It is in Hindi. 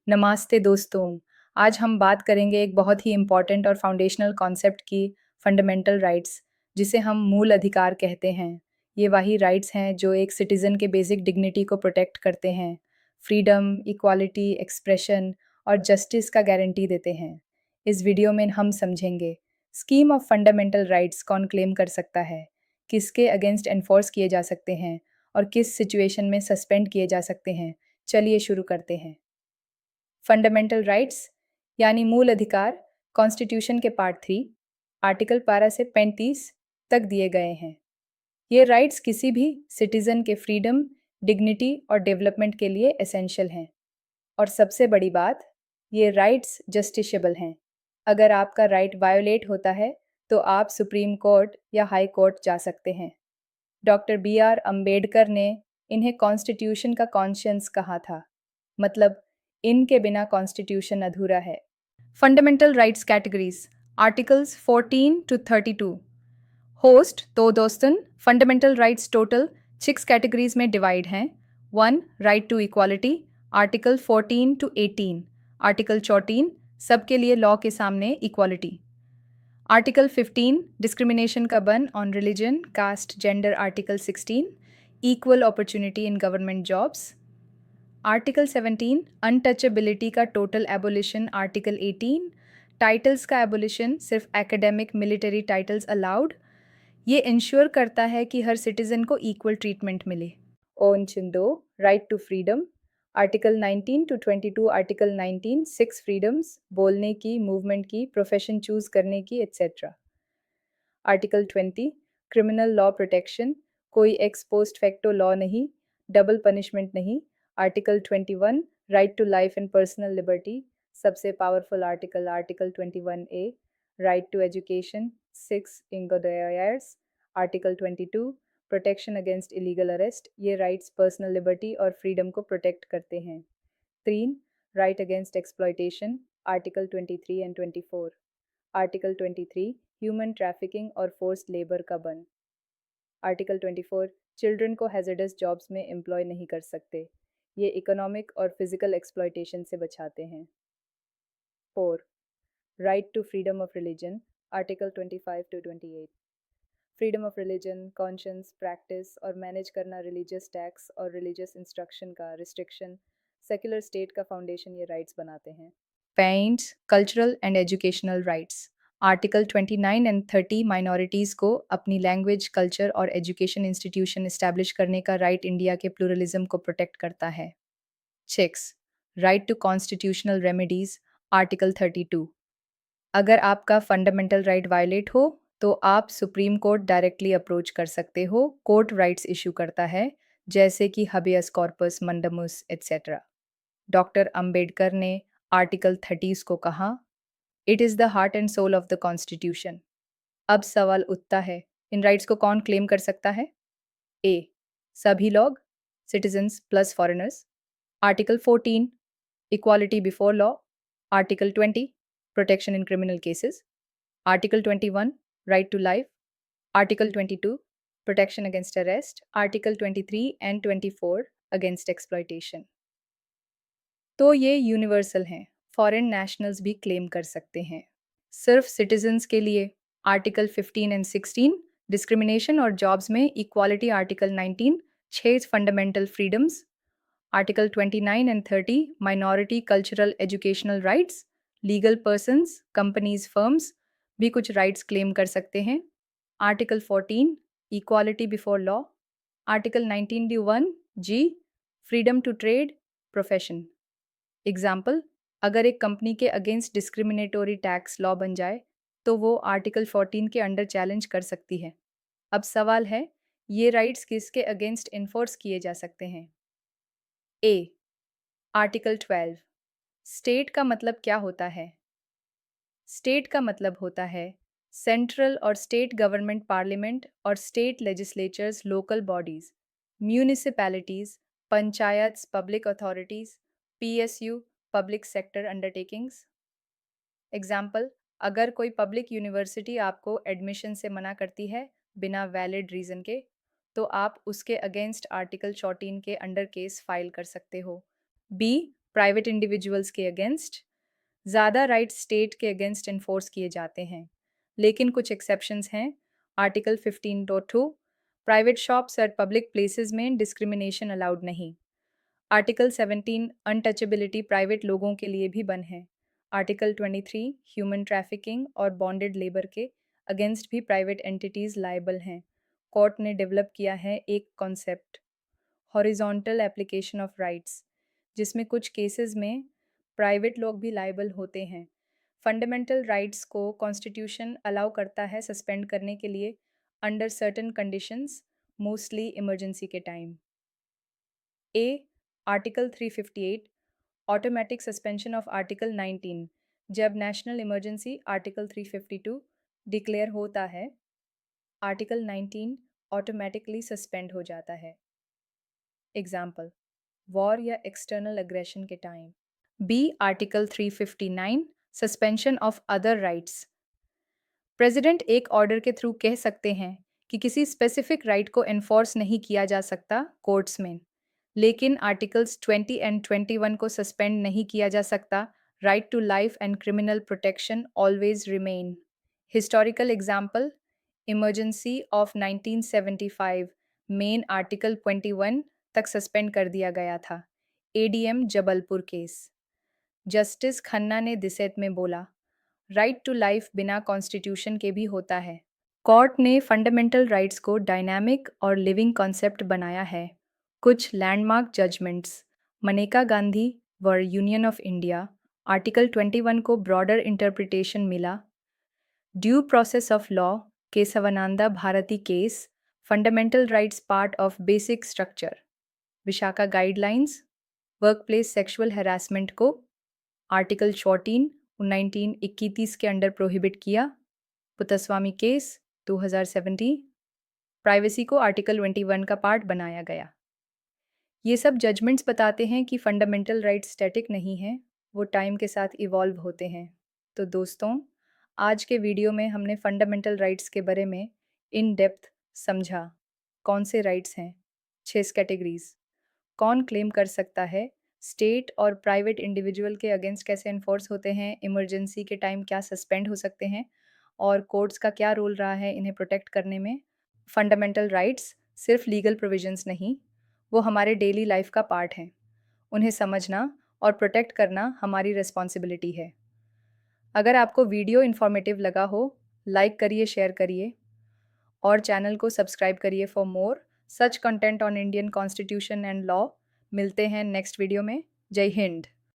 नमस्ते दोस्तों। आज हम बात करेंगे एक बहुत ही इम्पोर्टेंट और फाउंडेशनल कॉन्सेप्ट की, फंडामेंटल राइट्स, जिसे हम मूल अधिकार कहते हैं। ये वही राइट्स हैं जो एक सिटीज़न के बेसिक डिग्निटी को प्रोटेक्ट करते हैं, फ्रीडम, इक्वालिटी, एक्सप्रेशन और जस्टिस का गारंटी देते हैं। इस वीडियो में हम समझेंगे स्कीम ऑफ फंडामेंटल राइट्स कौन क्लेम कर सकता है, किसके अगेंस्ट एनफोर्स किए जा सकते हैं और किस सिचुएशन में सस्पेंड किए जा सकते हैं। चलिए शुरू करते हैं। फंडामेंटल राइट्स यानी मूल अधिकार कॉन्स्टिट्यूशन के पार्ट 3 आर्टिकल 12 से 35 तक दिए गए हैं। ये राइट्स किसी भी सिटीजन के फ्रीडम, डिग्निटी और डेवलपमेंट के लिए एसेंशियल हैं। और सबसे बड़ी बात, ये राइट्स जस्टिसेबल हैं। अगर आपका राइट वायोलेट होता है तो आप सुप्रीम कोर्ट या हाई कोर्ट जा सकते हैं। Doctor B.R. अंबेडकर ने इन्हें कॉन्स्टिट्यूशन का कॉन्शियंस कहा था, मतलब इनके बिना कॉन्स्टिट्यूशन अधूरा है। Fundamental rights categories articles 14 to 32 होस्ट तो दोस्तन फंडामेंटल राइट्स टोटल 6 कैटेगरीज में डिवाइड हैं। 1 right to equality article 14 to 18। Article 14 सबके लिए लॉ के सामने इक्वालिटी। आर्टिकल 15 डिस्क्रिमिनेशन का ban on religion, caste, gender. Article 16 equal opportunity in government jobs. Article 17 untouchability का टोटल एबोलिशन। आर्टिकल 18 टाइटल्स का एबोलिशन, सिर्फ एकेडमिक मिलिट्री टाइटल्स अलाउड। ये इंश्योर करता है कि हर सिटीजन को इक्वल ट्रीटमेंट मिले। ओन चिंदो right to freedom article 19 to 22। Article 19 6 freedoms, बोलने की, मूवमेंट की, प्रोफेशन चूज करने की, etcetera. Article 20 criminal law protection, कोई एक्स पोस्ट फैक्टो लॉ नहीं, डबल पनिशमेंट नहीं। Article 21 right to life and personal liberty, सबसे powerful article. Article 21A right to education 6 इंगोडयर्स। Article 22 protection against illegal arrest, ये राइट्स पर्सनल लिबर्टी और फ्रीडम को प्रोटेक्ट करते हैं। 3 right against exploitation article 23 and 24। Article 23 human trafficking और फोर्स्ड लेबर का बन। आर्टिकल 24 चिल्ड्रन को हैजर्डस जॉब्स में एम्प्लॉय नहीं कर सकते, ये इकोनॉमिक और फिजिकल एक्सप्लॉयटेशन से बचाते हैं। 4 right to freedom of religion article 25 to 28। Freedom of religion, conscience, practice और मैनेज करना रिलीजियस टैक्स और रिलीजियस इंस्ट्रक्शन का रिस्ट्रिक्शन, सेक्युलर स्टेट का फाउंडेशन ये राइट्स बनाते हैं। Parents, cultural and educational rights article 29 and 30 minorities को अपनी लैंग्वेज, कल्चर और एजुकेशन इंस्टीट्यूशन इस्टेब्लिश करने का राइट इंडिया के प्लूरलिज्म को प्रोटेक्ट करता है। 6 right to constitutional remedies article 32। अगर आपका फंडामेंटल राइट वायलेट हो तो आप सुप्रीम कोर्ट डायरेक्टली अप्रोच कर सकते हो। कोर्ट राइट्स इशू करता है, जैसे कि habeas corpus, mandamus etcetera. Doctor Ambedkar ने आर्टिकल 30 को कहा, it is the heart and soul of the constitution. अब सवाल उठता है, इन राइट्स को कौन क्लेम कर सकता है? ए सभी लोग, citizens plus foreigners. Article 14 equality before law. Article 20 protection in criminal cases. Article 21 right to life. Article 22 protection against arrest. Article 23 and 24 against exploitation. तो ये यूनिवर्सल हैं, फॉरेन नेशनल्स भी क्लेम कर सकते हैं। सिर्फ सिटीजन्स के लिए आर्टिकल 15 एंड 16 डिस्क्रिमिनेशन और जॉब्स में equality. Article 19 6 fundamental freedoms. Article 29 and 30 minority, cultural, educational rights. Legal persons, companies, firms भी कुछ राइट्स क्लेम कर सकते हैं। Article 14 equality before law. Article 19D1G freedom to trade, profession. Example, अगर एक कंपनी के अगेंस्ट डिस्क्रिमिनेटोरी टैक्स लॉ बन जाए तो वो आर्टिकल 14 के अंडर चैलेंज कर सकती है। अब सवाल है, ये राइट्स किसके अगेंस्ट इन्फोर्स किए जा सकते हैं? ए आर्टिकल 12। स्टेट का मतलब क्या होता है? स्टेट का मतलब होता है सेंट्रल और स्टेट गवर्नमेंट, पार्लियामेंट और state legislatures, local bodies, municipalities, panchayat, public authorities, PSU, public sector undertakings. Example, अगर कोई पब्लिक यूनिवर्सिटी आपको एडमिशन से मना करती है बिना वैलिड रीज़न के, तो आप उसके अगेंस्ट आर्टिकल 14 के अंडर केस फाइल कर सकते हो। बी प्राइवेट इंडिविजुअल्स के अगेंस्ट। ज़्यादा राइट्स स्टेट के अगेंस्ट इन्फोर्स किए जाते हैं, लेकिन कुछ एक्सेप्शंस हैं। आर्टिकल 15.2 प्राइवेट शॉप्स और पब्लिक प्लेसेस में डिस्क्रिमिनेशन अलाउड नहीं। आर्टिकल 17 अनटचेबिलिटी प्राइवेट लोगों के लिए भी बंद है। आर्टिकल 23 ह्यूमन ट्रैफिकिंग और बॉन्डेड लेबर के अगेंस्ट भी प्राइवेट एंटिटीज लायबल हैं। कोर्ट ने डेवलप किया है एक concept horizontal application of rights, जिसमें कुछ केसेस में प्राइवेट लोग भी लायबल होते हैं। फंडामेंटल राइट्स को कॉन्स्टिट्यूशन अलाउ करता है सस्पेंड करने के लिए under certain conditions, mostly emergency के time. A article 358 automatic suspension of article 19 जब नेशनल इमरजेंसी आर्टिकल 352 डिक्लेयर होता है, आर्टिकल 19 ऑटोमेटिकली सस्पेंड हो जाता है। एग्जाम्पल वॉर या एक्सटर्नल अग्रेशन के time. B article 359 suspension of other rights. President एक ऑर्डर के थ्रू कह सकते हैं कि किसी स्पेसिफिक राइट को एनफोर्स नहीं किया जा सकता कोर्ट्स में, लेकिन आर्टिकल्स 20 एंड 21 को सस्पेंड नहीं किया जा सकता। Right to life and criminal protection always remain. Historical example emergency of 1975 मेन आर्टिकल 21 तक सस्पेंड कर दिया गया था। ADM Jabalpur case. Justice Khanna ने दिसेत में बोला, राइट टू लाइफ बिना कॉन्स्टिट्यूशन के भी होता है। कोर्ट ने फंडामेंटल राइट्स को डायनामिक और लिविंग कॉन्सेप्ट बनाया है। कुछ लैंडमार्क जजमेंट्स मनेका गांधी व यूनियन ऑफ इंडिया आर्टिकल 21 को ब्रॉडर इंटरप्रिटेशन मिला। Due process of law Kesavananda Bharati case fundamental rights part of basic structure. Vishaka guidelines workplace sexual harassment को आर्टिकल 14 1931 के अंडर प्रोहिबिट किया। पुतस्वामी केस 2017 प्राइवेसी को आर्टिकल 21 का पार्ट बनाया गया। ये सब जजमेंट्स बताते हैं कि फंडामेंटल राइट्स स्टैटिक नहीं हैं, वो टाइम के साथ इवॉल्व होते हैं। तो दोस्तों, आज के वीडियो में हमने फंडामेंटल राइट्स के बारे में इन डेप्थ समझा। कौन से राइट्स हैं, 6 कैटेगरीज, कौन क्लेम कर सकता है, स्टेट और प्राइवेट इंडिविजुअल के अगेंस्ट कैसे इन्फोर्स होते हैं, इमरजेंसी के टाइम क्या सस्पेंड हो सकते हैं, और कोर्ट्स का क्या रोल रहा है इन्हें प्रोटेक्ट करने में। फंडामेंटल राइट्स सिर्फ लीगल प्रोविजंस नहीं, वो हमारे डेली लाइफ का पार्ट हैं। उन्हें समझना और प्रोटेक्ट करना हमारी रिस्पॉन्सिबिलिटी है। अगर आपको वीडियो इन्फॉर्मेटिव लगा हो, लाइक करिए, शेयर करिए और चैनल को सब्सक्राइब करिए for more such content on Indian constitution and law. मिलते हैं नेक्स्ट वीडियो में। जय हिंद।